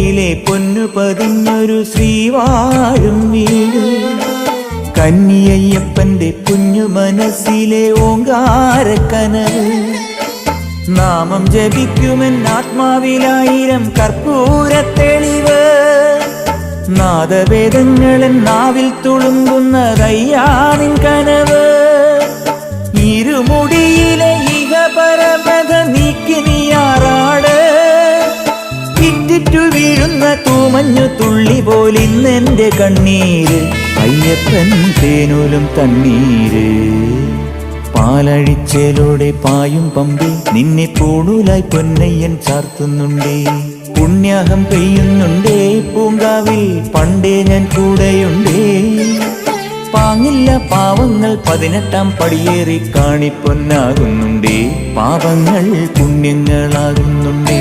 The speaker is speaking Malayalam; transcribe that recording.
കൈയിലെ പൊന്നു പതിഞ്ഞൊരു ശ്രീവാഴും വീട്. കന്നിയയ്യപ്പന്റെ കുഞ്ഞു മനസ്സിലെ ഓങ്കാരക്കനവ്. നാമം ജപിക്കുമെൻ ആത്മാവിലായിരം കർപ്പൂരത്തെളിവ്. നാദവേദങ്ങളൻ നാവിൽ തുളുമ്പുന്നതയ്യാനിൻ കനവ്. ഇരുമുടിയിലെ ഇഹപരമത നീക്കി നീയാറാട്. ഇറ്റിറ്റു വീഴുന്ന തൂമഞ്ഞു തുള്ളി പോലിന്നെന്റെ കണ്ണീര്. അയ്യപ്പൻ തേനൂലും തണ്ണീര്. പാലഴിച്ചേലോടെ പായും പമ്പി നിന്നെ പൂണൂലായി പൊന്നയ്യൻ ചാർത്തുന്നുണ്ടേ. പുണ്യാഹം പെയ്യുന്നുണ്ടേ പൂങ്കാവിൽ പണ്ടേ ഞാൻ കൂടെയുണ്ടേ. പാങ്ങില്ല പാവങ്ങൾ 18-ാം പടിയേറി കാണിപ്പൊന്നാകുന്നുണ്ടേ. പാപങ്ങൾ പുണ്യങ്ങളാകുന്നുണ്ടേ.